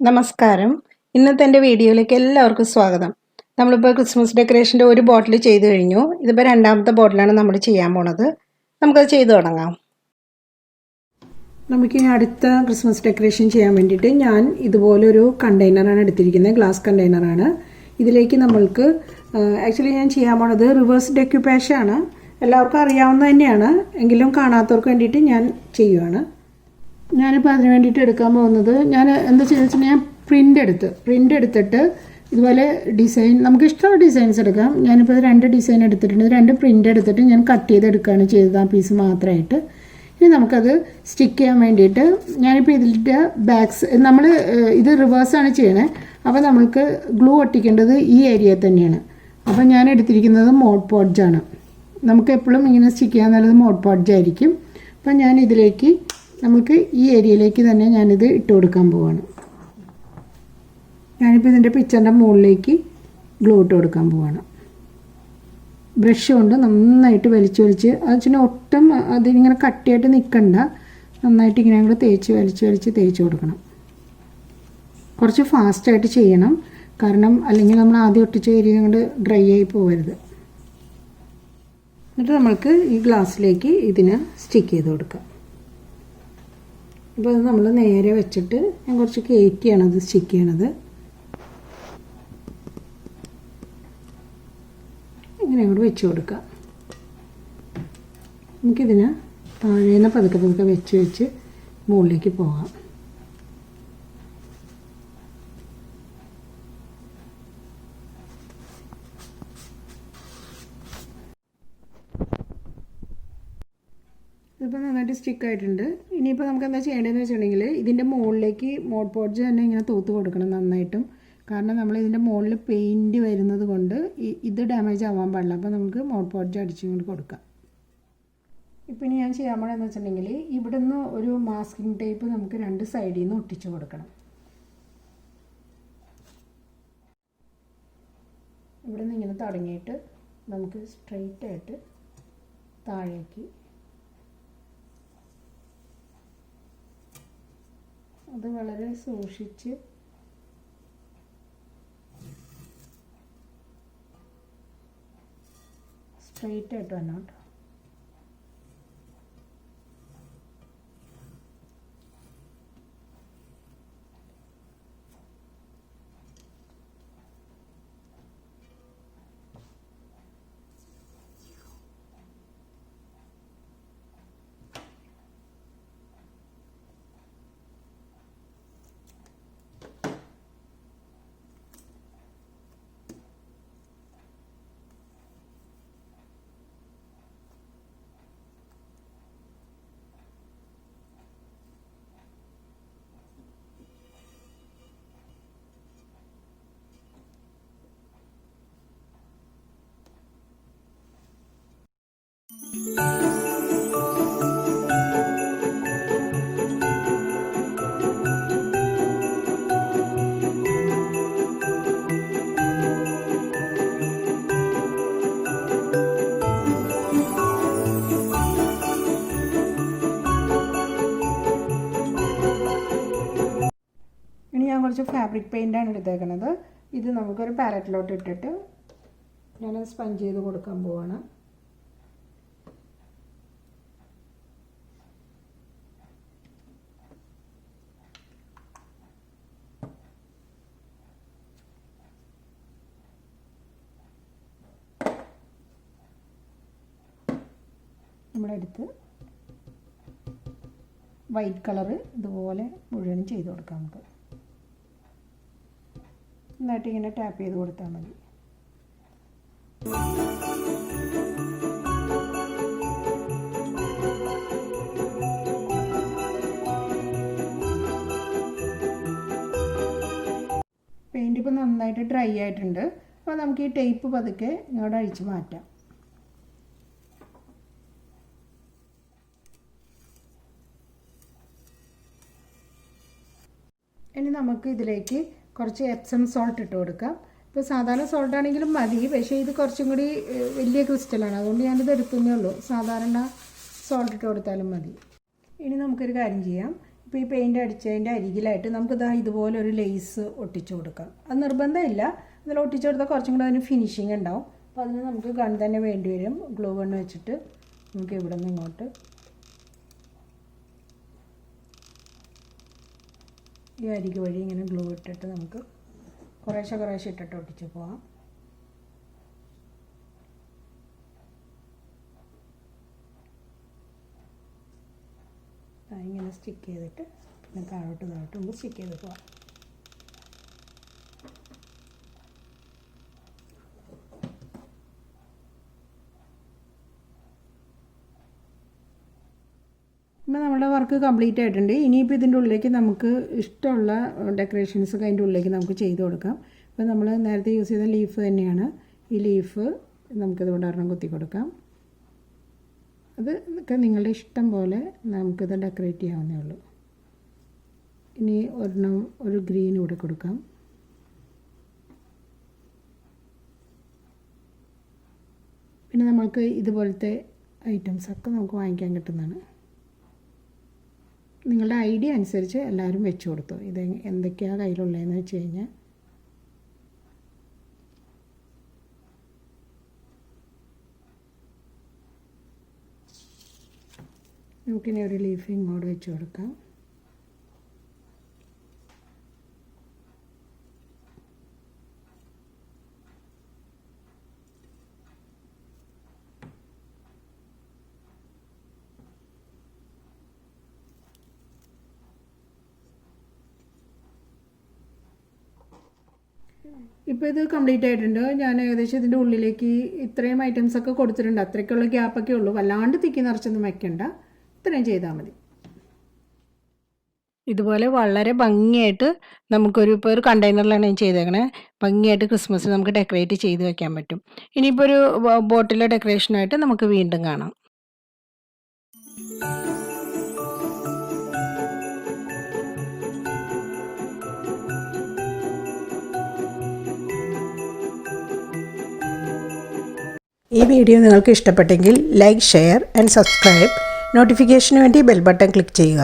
നമസ്കാരം. ഇന്നത്തെ എൻ്റെ വീഡിയോയിലേക്ക് എല്ലാവർക്കും സ്വാഗതം. നമ്മളിപ്പോൾ ക്രിസ്മസ് ഡെക്കറേഷൻ്റെ ഒരു ബോട്ടിൽ ചെയ്തു കഴിഞ്ഞു. ഇതിപ്പോൾ രണ്ടാമത്തെ ബോട്ടിലാണ് നമ്മൾ ചെയ്യാൻ പോണത്. നമുക്കത് ചെയ്തു തുടങ്ങാം. നമുക്കിനി അടുത്ത ക്രിസ്മസ് ഡെക്കറേഷൻ ചെയ്യാൻ വേണ്ടിയിട്ട് ഞാൻ ഇതുപോലൊരു കണ്ടെയ്നറാണ് എടുത്തിരിക്കുന്നത്. ഗ്ലാസ് കണ്ടെയ്നറാണ്. ഇതിലേക്ക് നമ്മൾക്ക് ആക്ച്വലി ഞാൻ ചെയ്യാൻ പോണത് റിവേഴ്സ് ഡെക്യുപ്പേഷൻ ആണ്. എല്ലാവർക്കും അറിയാവുന്ന തന്നെയാണ്, എങ്കിലും കാണാത്തവർക്ക് വേണ്ടിയിട്ട് ഞാൻ ചെയ്യുവാണ്. ഞാനിപ്പോൾ അതിന് വേണ്ടിയിട്ട് എടുക്കാൻ പോകുന്നത്, ഞാൻ എന്താ ചെയ്യുന്നത് വെച്ചാൽ ഞാൻ പ്രിൻ്റ് എടുത്തിട്ട് ഇതുപോലെ ഡിസൈൻ, നമുക്ക് ഇഷ്ടമുള്ള ഡിസൈൻസ് എടുക്കാം. ഞാനിപ്പോൾ 2 ഡിസൈൻ എടുത്തിട്ടുണ്ട്. 2 പ്രിൻ്റ് എടുത്തിട്ട് ഞാൻ കട്ട് ചെയ്തെടുക്കുകയാണ് ചെയ്തത്, ആ പീസ് മാത്രമായിട്ട്. ഇനി നമുക്കത് സ്റ്റിക്ക് ചെയ്യാൻ വേണ്ടിയിട്ട് ഞാനിപ്പോൾ ഇതിൻ്റെ ബാക്സ്, നമ്മൾ ഇത് റിവേഴ്സാണ് ചെയ്യണേ. അപ്പോൾ നമ്മൾക്ക് ഗ്ലൂ ഒട്ടിക്കേണ്ടത് ഈ ഏരിയയിൽ തന്നെയാണ്. അപ്പോൾ ഞാൻ എടുത്തിരിക്കുന്നത് മോഡ്പോഡ്ജാണ്. നമുക്ക് എപ്പോഴും ഇങ്ങനെ സ്റ്റിക്ക് ചെയ്യാൻ നല്ലത് മോഡ്പോഡ്ജ് ആയിരിക്കും. അപ്പം ഞാൻ ഇതിലേക്ക് നമുക്ക് ഈ ഏരിയയിലേക്ക് തന്നെ ഞാനിത് ഇട്ട് കൊടുക്കാൻ പോവാണ്. ഞാനിപ്പോൾ ഇതിൻ്റെ പിക്ചറിൻ്റെ മുകളിലേക്ക് ഗ്ലൂ ഇട്ട് കൊടുക്കാൻ പോവാണ്. ബ്രഷ് കൊണ്ട് നന്നായിട്ട് വലിച്ച് അതിന് ഒട്ടും അതിനിങ്ങനെ കട്ടിയായിട്ട് നിൽക്കണ്ട. നന്നായിട്ട് ഇങ്ങനെ ഞങ്ങൾ വലിച്ച് തേച്ച് കൊടുക്കണം. കുറച്ച് ഫാസ്റ്റായിട്ട് ചെയ്യണം, കാരണം അല്ലെങ്കിൽ നമ്മൾ ആദ്യം ഒട്ടിച്ച ഏരിയ കൊണ്ട് ഡ്രൈ ആയി പോകരുത്. എന്നിട്ട് നമ്മൾക്ക് ഈ ഗ്ലാസ്സിലേക്ക് ഇതിനെ സ്റ്റിക്ക് ചെയ്ത് കൊടുക്കാം. ഇപ്പോൾ ഇത് നമ്മൾ നേരെ വെച്ചിട്ട് ഞാൻ കുറച്ച് കയറ്റിയാണ് അത് സ്റ്റിക്ക് ചെയ്യണത്. ഇങ്ങനെ അങ്ങോട്ട് വെച്ച് കൊടുക്കാം. നമുക്കിതിന് താഴേന്ന് പതുക്കെ വെച്ച് മുകളിലേക്ക് പോകാം. ഇതിപ്പോൾ നന്നായിട്ട് സ്റ്റിക്കായിട്ടുണ്ട്. ഇനിയിപ്പോൾ നമുക്ക് എന്താ ചെയ്യേണ്ടതെന്ന് വെച്ചിട്ടുണ്ടെങ്കിൽ ഇതിൻ്റെ മുകളിലേക്ക് മോഡ്പോഡ്ജ് തന്നെ ഇങ്ങനെ തൂത്ത് കൊടുക്കണം നന്നായിട്ടും. കാരണം നമ്മൾ ഇതിൻ്റെ മുകളിൽ പെയിൻറ്റ് വരുന്നത് കൊണ്ട് ഇത് ഡാമേജ് ആവാൻ പാടില്ല. അപ്പോൾ നമുക്ക് മോഡ്പോഡ്ജ് അടിച്ചും കൊണ്ട് കൊടുക്കാം. ഇപ്പോൾ ഇനി ഞാൻ ചെയ്യാൻ പോകണമെന്ന് വെച്ചിട്ടുണ്ടെങ്കിൽ ഇവിടെ നിന്ന് ഒരു മാസ്കിംഗ് ടേപ്പ് നമുക്ക് 2 സൈഡിൽ നിന്ന് ഒട്ടിച്ചു കൊടുക്കണം. ഇവിടെ നിന്ന് ഇങ്ങനെ തുടങ്ങിയിട്ട് നമുക്ക് സ്ട്രെയിറ്റ് ആയിട്ട് താഴേക്ക് അത് വളരെ സൂക്ഷിച്ച് സ്ട്രെയിറ്റ് ആയിട്ട് വരണം കേട്ടോ. ഇനി ഞാൻ കുറച്ച് ഫാബ്രിക് പെയിൻ്റാണ് എടുത്തേക്കുന്നത്. ഇത് നമുക്കൊരു പാലറ്റിലോട്ട് ഇട്ടിട്ട് ഞാൻ സ്പഞ്ച് ചെയ്ത് കൊടുക്കാൻ പോവാണ്. നമ്മളെടുത്ത് വൈറ്റ് കളറ് ഇതുപോലെ മുഴുവനും ചെയ്ത് കൊടുക്കാം. നമുക്ക് നന്നായിട്ട് ഇങ്ങനെ ടാപ്പ് ചെയ്ത് കൊടുത്താൽ മതി. പെയിൻറ്റ് ഇപ്പോൾ നന്നായിട്ട് ഡ്രൈ ആയിട്ടുണ്ട്. അപ്പോൾ നമുക്ക് ഈ ടേപ്പ് പതുക്കെ ഇങ്ങോട്ട് അഴിച്ച് മാറ്റാം. ഇനി നമുക്ക് ഇതിലേക്ക് കുറച്ച് എപ്സം സോൾട്ട് ഇട്ട് കൊടുക്കാം. ഇപ്പോൾ സാധാരണ സോൾട്ട് ആണെങ്കിലും മതി, പക്ഷേ ഇത് കുറച്ചും കൂടി വലിയ ക്രിസ്റ്റലാണ്, അതുകൊണ്ട് ഞാനിത് എടുക്കുന്നേ ഉള്ളൂ. സാധാരണ സോൾട്ട് ഇട്ട് കൊടുത്താലും മതി. ഇനി നമുക്കൊരു കാര്യം ചെയ്യാം. ഇപ്പോൾ ഈ പെയിൻ്റ് അടിച്ചതിൻ്റെ അരികിലായിട്ട് നമുക്കിതാ ഇതുപോലെ ഒരു ലേസ് ഒട്ടിച്ചു കൊടുക്കാം. അത് നിർബന്ധമില്ല, അതിൽ ഒട്ടിച്ചു കൊടുത്താൽ കുറച്ചും കൂടെ അതിന് ഫിനിഷിങ് ഉണ്ടാവും. അപ്പോൾ അതിന് നമുക്ക് ഗൺ തന്നെ വേണ്ടി വരും. ഗ്ലൂ ഗൺ വെച്ചിട്ട് നമുക്ക് ഇവിടെ നിന്ന് ഇങ്ങോട്ട് ഈ അരികു വഴി ഇങ്ങനെ ഗ്ലൂ ഇട്ടിട്ട് നമുക്ക് കുറേശ്ശെ ഇട്ടിട്ട് ഒട്ടിച്ച് പോകാം. ഇങ്ങനെ സ്റ്റിക്ക് ചെയ്തിട്ട് പിന്നെ താഴോട്ട് നമുക്ക് സ്റ്റിക്ക് ചെയ്ത് പോകാം. ഇപ്പോൾ നമ്മുടെ വർക്ക് കംപ്ലീറ്റ് ആയിട്ടുണ്ട്. ഇനിയിപ്പോൾ ഇതിൻ്റെ ഉള്ളിലേക്ക് നമുക്ക് ഇഷ്ടമുള്ള ഡെക്കറേഷൻസൊക്കെ അതിൻ്റെ ഉള്ളിലേക്ക് നമുക്ക് ചെയ്ത് കൊടുക്കാം. ഇപ്പോൾ നമ്മൾ നേരത്തെ യൂസ് ചെയ്ത ലീഫ് തന്നെയാണ്. ഈ ലീഫ് നമുക്കിതുകൊണ്ട് ഒരെണ്ണം കുത്തി കൊടുക്കാം. അതൊക്കെ നിങ്ങളുടെ ഇഷ്ടം പോലെ നമുക്കിത് ഡെക്കറേറ്റ് ചെയ്യാവുന്നേ ഉള്ളൂ. ഇനി ഒരു ഗ്രീൻ ഇവിടെ കൊടുക്കാം. പിന്നെ നമ്മൾക്ക് ഇതുപോലത്തെ ഐറ്റംസൊക്കെ നമുക്ക് വാങ്ങിക്കാൻ കിട്ടുന്നതാണ്. നിങ്ങളുടെ ഐഡിയ അനുസരിച്ച് എല്ലാവരും വെച്ച് കൊടുത്തു. ഇത് എന്തൊക്കെയാണ് കയ്യിലുള്ളതെന്ന് വെച്ച് കഴിഞ്ഞാൽ നമുക്കിനി ഒരു ലീഫ് ഇങ്ങോട്ട് വെച്ച് കൊടുക്കാം. ഇപ്പോൾ ഇത് കംപ്ലീറ്റ് ആയിട്ടുണ്ട്. ഞാൻ ഏകദേശം ഇതിൻ്റെ ഉള്ളിലേക്ക് ഇത്രയും ഐറ്റംസൊക്കെ കൊടുത്തിട്ടുണ്ട്. അത്രയ്ക്കുള്ള ഗ്യാപ്പൊക്കെ ഉള്ളൂ. വല്ലാണ്ട് തിക്കി നിറച്ചൊന്നും വെക്കണ്ട, ഇത്രയും ചെയ്താൽ മതി. ഇതുപോലെ വളരെ ഭംഗിയായിട്ട് ഇപ്പോൾ ഒരു കണ്ടെയ്നറിലാണ് ഞാൻ ചെയ്തേക്കണേ. ഭംഗിയായിട്ട് ക്രിസ്മസിന് നമുക്ക് ഡെക്കറേറ്റ് ചെയ്ത് വെക്കാൻ പറ്റും. ഇനിയിപ്പോൾ ഒരു ബോട്ടിലെ ഡെക്കറേഷനായിട്ട് നമുക്ക് വീണ്ടും കാണാം. ഈ വീഡിയോ നിങ്ങൾക്ക് ഇഷ്ടപ്പെട്ടെങ്കിൽ ലൈക്ക്, ഷെയർ ആൻഡ് സബ്സ്ക്രൈബ്. നോട്ടിഫിക്കേഷന് വേണ്ടി ബെൽ ബട്ടൺ ക്ലിക്ക് ചെയ്യുക.